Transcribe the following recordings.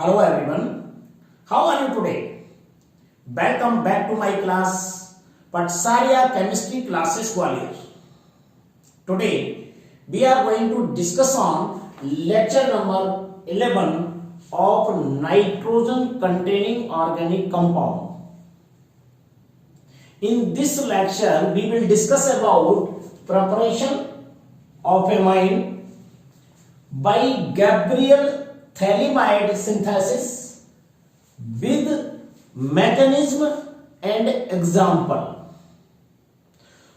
Hello everyone, how are you today? Welcome back to my class, Patsarya Chemistry Classes Gwalior. Today we are going to discuss on lecture number 11 of nitrogen containing organic compound. In this lecture we will discuss about preparation of amine by Gabriel Thalamide synthesis with mechanism and example.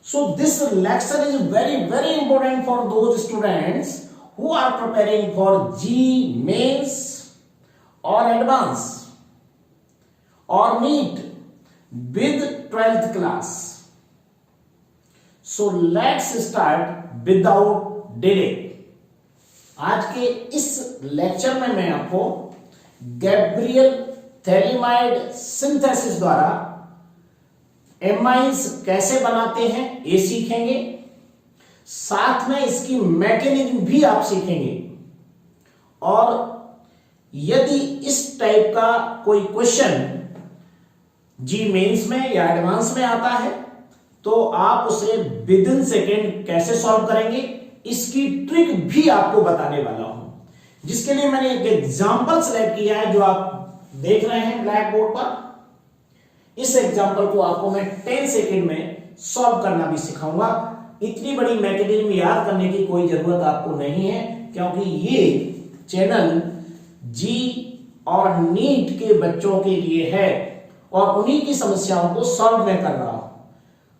So this lecture is very important for those students who are preparing for G mains or advanced or NEET with 12th class. So let's start without delay. आज के इस lecture में मैं आपको Gabriel phthalimide synthesis द्वारा amines कैसे बनाते हैं ये सीखेंगे, साथ में इसकी मैकेनिज्म भी आप सीखेंगे। और यदि इस टाइप का कोई क्वेश्चन जी मेंस में या एडवांस में आता है तो आप उसे विद इन सेकेंड कैसे सॉल्व करेंगे इसकी ट्रिक भी आपको बताने वाला हूं, जिसके लिए मैंने एक एग्जांपल सेलेक्ट किया है जो आप देख रहे हैं ब्लैक बोर्ड पर। इस एग्जांपल को आपको मैं 10 सेकंड में सॉल्व करना भी सिखाऊंगा। इतनी बड़ी मैकेनिज्म याद करने की कोई जरूरत आपको नहीं है, क्योंकि ये चैनल जी और नीट के बच्चों के लिए है और उन्हीं की समस्याओं को सॉल्व मैं कर रहा हूं।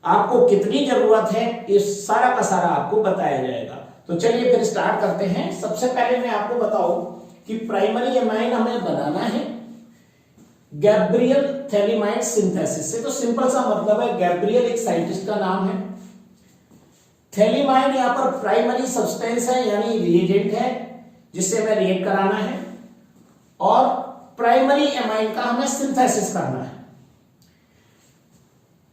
आपको कितनी जरूरत है ये सारा का सारा आपको बताया जाएगा। तो चलिए फिर स्टार्ट करते हैं। सबसे पहले मैं आपको बताऊं कि प्राइमरी एमाइन हमें बनाना है गैब्रियल थैलेमाइड सिंथेसिस से। तो सिंपल सा मतलब है, गैब्रियल एक साइंटिस्ट का नाम है, थैलेमाइड यहां पर प्राइमरी सब्सटेंस है यानी रिएजेंट है जिससे हमें रिएक्ट कराना है, और प्राइमरी एमाइन का हमें सिंथेसिस करना है।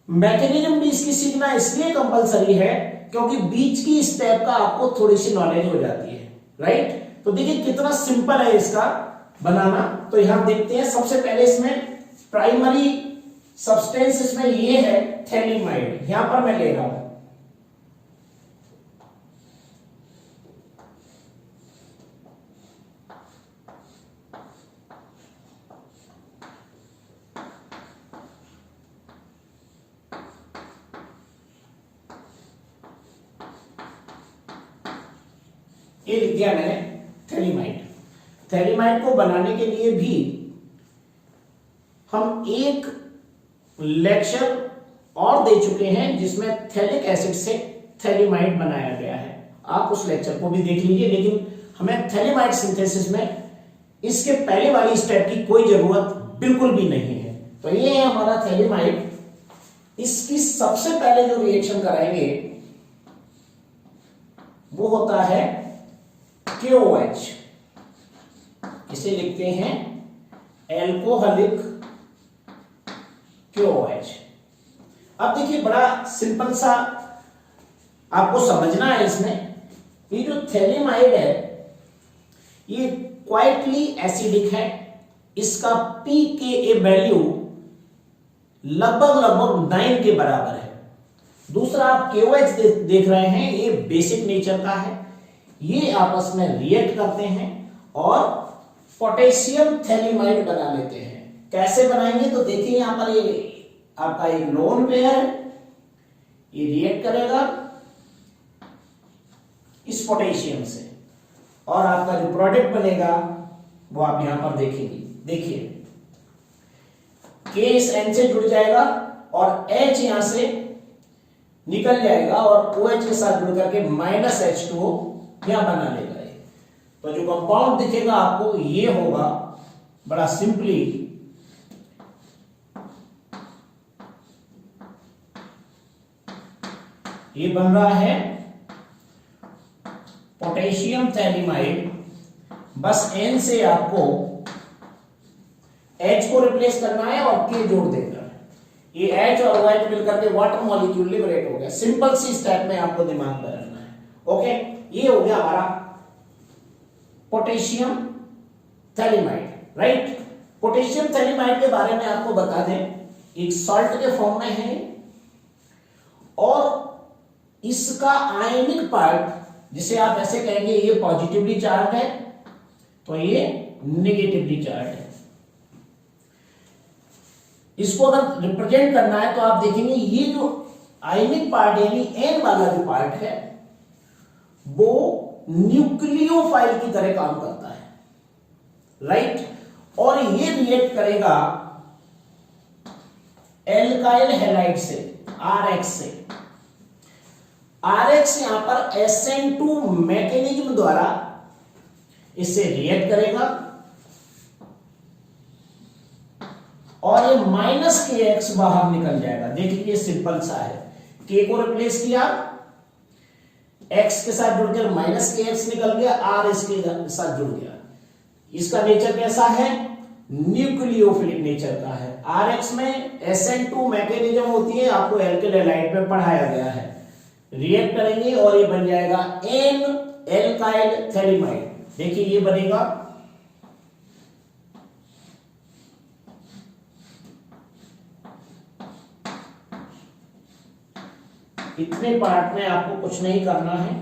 मैकेनिज्म भी इसकी सीखना इसलिए कंपलसरी है क्योंकि बीच की स्टेप का आपको थोड़ी सी नॉलेज हो जाती है, राइट। तो देखिए कितना सिंपल है इसका बनाना। तो यहां देखते हैं, सबसे पहले इसमें प्राइमरी सब्सटेंस इसमें ये है थैलेमाइड, यहां पर मैं ले रहा हूं। ये लिख दिया मैंने थैलेमाइड। थैलेमाइड को बनाने के लिए भी हम एक लेक्चर और दे चुके हैं जिसमें थैलिक एसिड से थैलेमाइड बनाया गया है। आप उस लेक्चर को भी देख लीजिए, लेकिन हमें थैलेमाइड सिंथेसिस में इसके पहले वाली स्टेप की कोई जरूरत बिल्कुल भी नहीं है। तो ये है हमारा थैलेमाइड। इसकी सबसे पहले जो रिएक्शन कराएंगे वो होता है KOH, इसे लिखते हैं एल्कोहलिक KOH। अब देखिए बड़ा सिंपल सा आपको समझना है इसमें, ये जो थैलेमाइड है ये क्वाइटली एसिडिक है। इसका pKa वैल्यू लगभग 9 के बराबर है। दूसरा आप KOH देख रहे हैं, ये बेसिक नेचर का है। ये आपस में रिएक्ट करते हैं और पोटेशियम थैलेमाइड बना लेते हैं। कैसे बनाएंगे तो देखिए, यहां पर ये आपका एक लोन पेयर है, ये रिएक्ट करेगा इस पोटेशियम से और आपका जो प्रोडक्ट बनेगा वो आप यहां पर देखेंगे। देखिए K इस N से जुड़ जाएगा और H यहां से निकल जाएगा और OH के साथ जुड़ करके -H2O यहां बना लेगा। तो जो कंपाउंड दिखेगा आपको ये होगा, बड़ा सिंपली ये बन रहा है पोटेशियम थैलेमाइड। बस N से आपको H को रिप्लेस करना है और K जोड़ देना है। ये H और OH मिलकर के वाटर मॉलिक्यूल लिबरेट हो गया। सिंपल सी स्टेप में आपको दिमाग में रखना है। ओके, ये हो गया हमारा potassium phthalimide. Right. Potassium phthalimide के बारे में आपको बता दें, एक सॉल्ट के फॉर्म में है और इसका आयनिक पार्ट, जिसे आप ऐसे कहेंगे ये पॉजिटिवली चार्ज है तो ये नेगेटिवली चार्ज है। इसको अगर रिप्रेजेंट करना है तो आप देखेंगे ये जो आयनिक पार्ट यानी एन वाला जो पार्ट है वो न्यूक्लियोफाइल की तरह काम करता है, राइट। और ये रिएक्ट करेगा एल्काइल हैलाइड से, RX से। RX यहां पर SN2 मैकेनिज्म द्वारा इससे रिएक्ट करेगा और ये -KX बाहर निकल जाएगा। देखिए ये सिंपल सा है, K को रिप्लेस किया, X के साथ जुड़ कर -KX निकल गया, R इसके साथ जुड़ गया। इसका नेचर कैसा है? न्यूक्लियोफिलिक नेचर का है। RX में SN2 मैकेनिज्म होती है, आपको एल्काइल हैलाइड में पढ़ाया गया है। रिएक्ट करेंगे और ये बन जाएगा N एल्काइल थैलेमाइड। देखिए ये बनेगा इतने पार्ट में आपको कुछ नहीं करना है,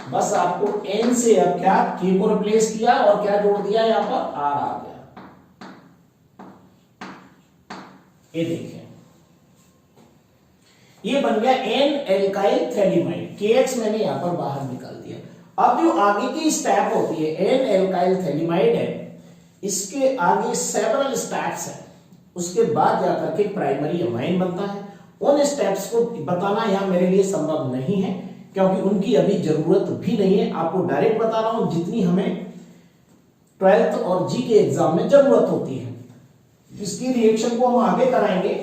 बस आपको N से अब क्या K को रिप्लेस किया और क्या जोड़ दिया, यहां पर R आ गया। ये देखिए ये बन गया N एल्काइल थैलेमाइड। KX मैंने यहां पर बाहर निकाल दिया। अब जो आगे की स्टेप होती है N एल्काइल थैलेमाइड है, इसके आगे सेवरल स्टेप्स हैं, उसके बाद जाकर के प्राइमरी अमाइन बनता है। उन स्टेप्स को बताना यहां मेरे लिए संभव नहीं है क्योंकि उनकी अभी जरूरत भी नहीं है। आपको डायरेक्ट बता रहा हूं जितनी हमें 12th और जी के एग्जाम में जरूरत होती है। इसकी रिएक्शन को हम आगे कराएंगे।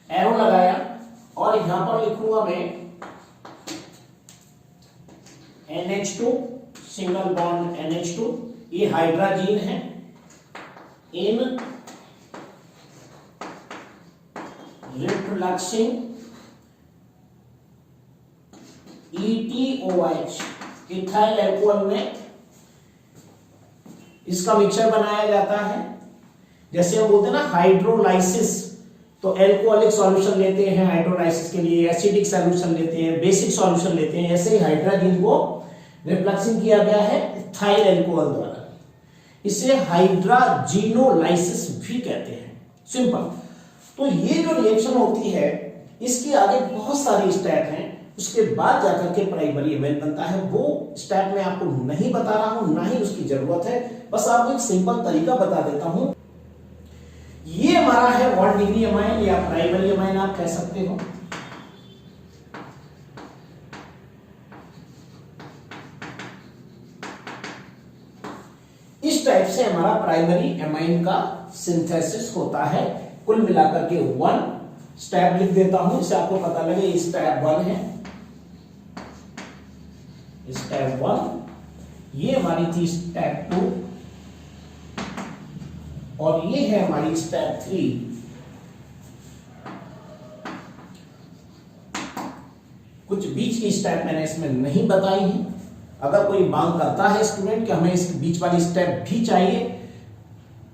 एरो लगाया और यहां पर लिखूंगा मैं NH2 सिंगल बॉन्ड NH2, ये हाइड्रोजन है। इन रिफ्लक्सिंग ETOH इथाइल अल्कोहल में इसका मिक्सचर बनाया जाता है। जैसे हम बोलते हैं ना हाइड्रोलाइसिस, तो एल्कोहलिक सॉल्यूशन लेते हैं हाइड्रोलाइसिस के लिए, एसिडिक सॉल्यूशन लेते हैं, बेसिक सॉल्यूशन लेते हैं। ऐसे ही हाइड्रोजन को रिफ्लक्सिंग किया गया है इथाइल अल्कोहल द्वारा। इसे हाइड्रोजिनोलाइसिस भी कहते हैं, सिंपल। तो ये जो रिएक्शन होती है इसके आगे बहुत सारी स्टेप हैं, उसके बाद जाकर के प्राइमरी अमाइन बनता है। वो स्टेप मैं आपको नहीं बता रहा हूं, ना ही उसकी जरूरत है, बस आपको एक सिंपल तरीका बता देता हूं। ये हमारा है 1 डिग्री अमाइन या प्राइमरी अमाइन आप कह सकते हो। इस टाइप से हमारा प्राइमरी अमाइन का सिंथेसिस होता है। कुल मिलाकर के 1 स्टेप लिख देता हूं, इससे आपको पता लगे स्टेप 1 है। स्टेप 1 ये हमारी थी स्टेप 2 और ये है हमारी स्टेप 3। कुछ बीच की स्टेप मैंने इसमें नहीं बताई है। अगर कोई मांग करता है स्टूडेंट कि हमें इस बीच वाली स्टेप भी चाहिए,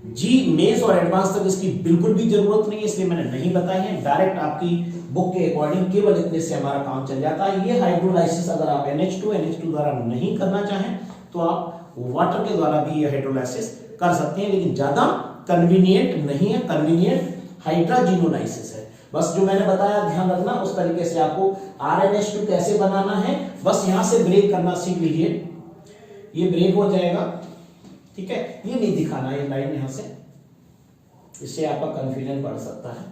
जी मेंस और एडवांस तक इसकी बिल्कुल भी जरूरत नहीं है, इसलिए मैंने नहीं बताई है। डायरेक्ट आपकी बुक के अकॉर्डिंग केवल इतने से हमारा काम चल जाता है। ये हाइड्रोलाइसिस अगर आप NH2 द्वारा नहीं करना चाहें तो आप वाटर के द्वारा भी ये हाइड्रोलाइसिस कर सकते हैं, लेकिन ज्यादा कन्वीनियंट नहीं है। कन्वीनियंट हाइड्रोजिनोलाइसिस है। बस जो मैंने बताया ध्यान रखना, उस तरीके से आपको RNH2 कैसे बनाना है, बस यहां से ब्रेक करना सीख लीजिए। ये ब्रेक हो जाएगा, ठीक है। ये नहीं दिखाना ये लाइन यहां से, इससे आपका कंफ्यूजन बढ़ सकता है।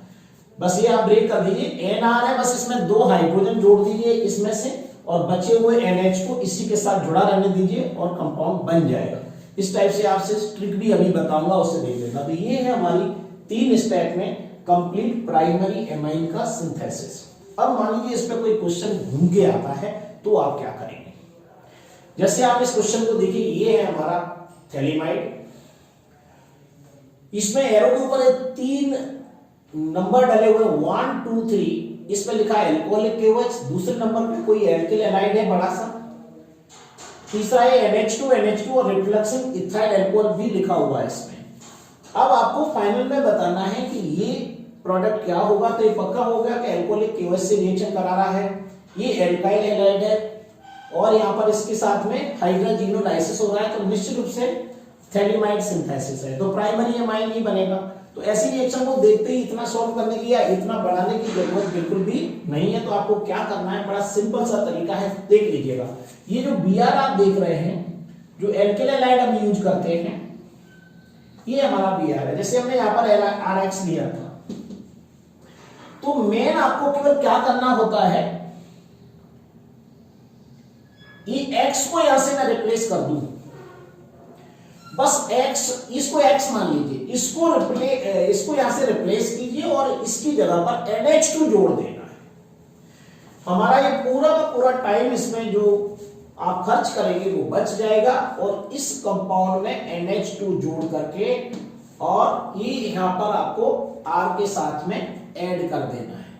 बस ये आप ब्रेक कर दीजिए। NR है, बस इसमें 2 हाइड्रोजन जोड़ दीजिए इसमें से, और बचे हुए NH को इसी के साथ जुड़ा रहने दीजिए और कंपाउंड बन जाएगा। इस टाइप से आपसे ट्रिक भी अभी बताऊंगा, उससे देख लेना। तो ये है हमारी 3 स्टेप में कंप्लीट प्राइमरी एमाइन का सिंथेसिस। अब मान लीजिए इस पे कोई क्वेश्चन घूम के आता है तो आप क्या करेंगे। जैसे आप इस क्वेश्चन को देखिए, ये है हमारा थैलेमाइड, इसमें एरो के ऊपर 3 नंबर डले हुए 1 2 3, इस पे लिखा है एल्कोहलिक KOH, दूसरे नंबर पे कोई एल्किल हैलाइड है बड़ा सा, तीसरा है NH2 और रिफ्लक्सिंग इथाइल अल्कोहल भी लिखा हुआ है इसमें। अब आपको फाइनल में बताना है कि ये प्रोडक्ट क्या होगा। तो ये पक्का हो गया कि एल्कोहलिक KOH से रिएक्शन करा रहा है, ये एल्काइल हैलाइड है और यहाँ पर इसके साथ में हाइड्रोजिनोलाइसिस हो रहा है, तो निश्चित रूप से थैलिमाइड सिंथेसिस है, तो प्राइमरी एमाइन ही बनेगा। तो ऐसी रिएक्शन को देखते ही इतना सॉल्व करने की या इतना बढ़ाने की जरूरत बिल्कुल भी नहीं है। तो आपको क्या करना है, बड़ा सिंपल सा तरीका है, देख लीजिएगा। ये जो Br आप देख रहे हैं, जो एल्किल हैलाइड हम यूज करते हैं, ये हमारा Br है। जैसे हमने यहाँ पर RH लिया था, तो मेन आपको केवल क्या करना होता है, ये X को यहां से मैं रिप्लेस कर दूं, बस X, इसको X मान लीजिए, इसको यहां से रिप्लेस कीजिए और इसकी जगह पर NH2 जोड़ देना है। हमारा ये पूरा का पूरा टाइम इसमें जो आप खर्च करेंगे वो बच जाएगा और इस कंपाउंड में NH2 जोड़ करके और ये यहां पर आपको R के साथ में ऐड कर देना है।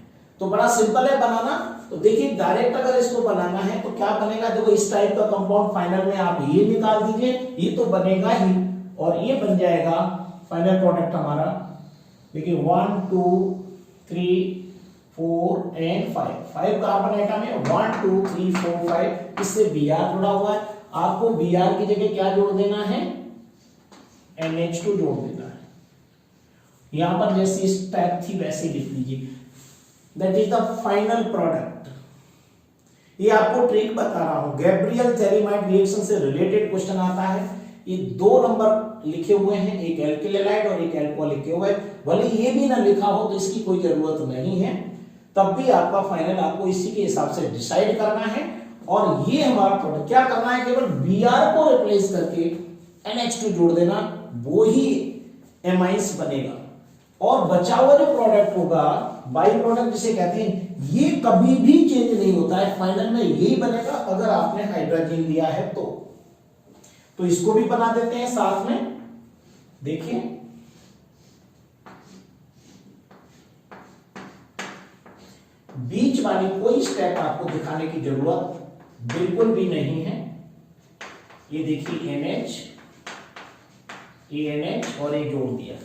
तो बड़ा सिंपल है बनाना। तो देखिए डायरेक्ट अगर इसको बनाना है तो क्या बनेगा, देखो इस टाइप का कंपाउंड फाइनल में आप ये निकाल दीजिए, ये तो बनेगा ही और ये बन जाएगा फाइनल प्रोडक्ट हमारा। देखिए 1 2 3 4 एंड 5 कार्बन एटम है, 1 2 3 4 5, इससे Br जुड़ा हुआ है। आपको Br की जगह क्या जोड़ देना है, NH2 जोड़ देना है। यहां पर जैसी स्टेप थी वैसे लिख लीजिए, that is the final product. ये आपको ट्रिक बता रहा हूं, गैब्रियल थैलिमाइड रिएक्शन से रिलेटेड क्वेश्चन आता है। ये 2 नंबर लिखे हुए हैं, एक एल्किल हैलाइड और एक एल्कोहलिक KOH। भले ये भी ना लिखा हो तो इसकी कोई जरूरत नहीं है, तब भी आपका फाइनल आपको इसी के हिसाब से डिसाइड करना है। और ये हमारा प्रोडक्ट क्या करना है, केवल Br को रिप्लेस करके NH2 जोड़ देना, वो ही एमाइंस बनेगा। और बचा हुआ जो प्रोडक्ट होगा, बाई प्रोडक्ट जिसे कहते हैं, ये कभी भी चेंज नहीं होता है, फाइनल में यही बनेगा अगर आपने हाइड्रोजन लिया है तो इसको भी बना देते हैं साथ में। देखिए बीच वाली कोई स्टेप आपको दिखाने की जरूरत बिल्कुल भी नहीं है। ये देखिए NH, NH और ये जोड़ दिया,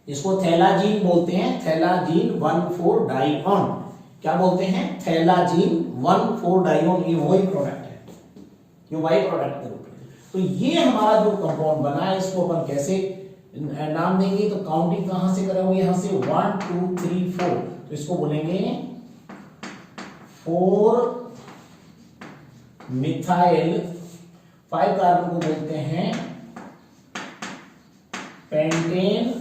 इसको थैलाजीन बोलते हैं, थैलाजीन 1,4 डाइऑन। क्या बोलते हैं, थैलाजीन 1,4 डाइऑन। ये वही प्रोडक्ट है, ये वाई प्रोडक्ट के रूप में। तो ये हमारा जो कंपाउंड बना है, इसको अपन कैसे नाम देंगे, तो काउंटिंग कहां से करेंगे, यहां से 1 2 3 4, तो इसको बोलेंगे 4 मिथाइल, 5 कार्बन को बोलते हैं पेंटेन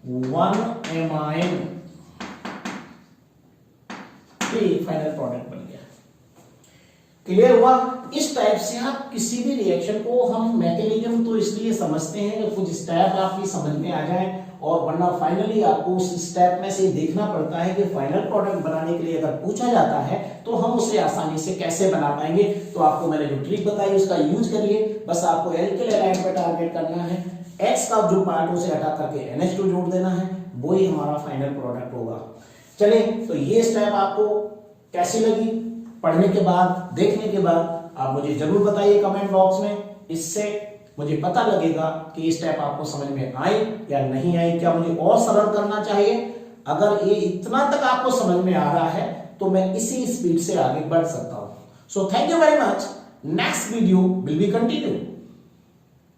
1 एमाइन। फाइनल प्रोडक्ट बन गया। क्लियर हुआ। इस टाइप से आप किसी भी रिएक्शन को, हम मैकेनिज्म तो इसलिए समझते हैं कि कुछ स्टेप आपकी समझ में आ जाए, और वरना फाइनली आपको उस स्टेप में से देखना पड़ता है कि फाइनल प्रोडक्ट बनाने के लिए अगर पूछा जाता है तो हम उसे आसानी से कैसे बना पाएंगे। तो आपको मैंने जो ट्रिक बताई उसका यूज करिए। बस आपको एल्किल हैलाइड पे टारगेट करना है, X का जो पार्ट उसे हटा करके NH2 जोड़ देना है, वो ही हमारा फाइनल प्रोडक्ट होगा। चलिए, तो ये स्टेप आपको कैसी लगी, पढ़ने के बाद, देखने के बाद आप मुझे जरूर बताइए कमेंट बॉक्स में। इससे मुझे पता लगेगा कि ये स्टेप आपको समझ में आई या नहीं आई, क्या मुझे और सरल करना चाहिए। अगर ये इतना तक आपको समझ में आ रहा है तो मैं इसी स्पीड से आगे बढ़ सकता हूं। So thank you very much. Next video will be continue.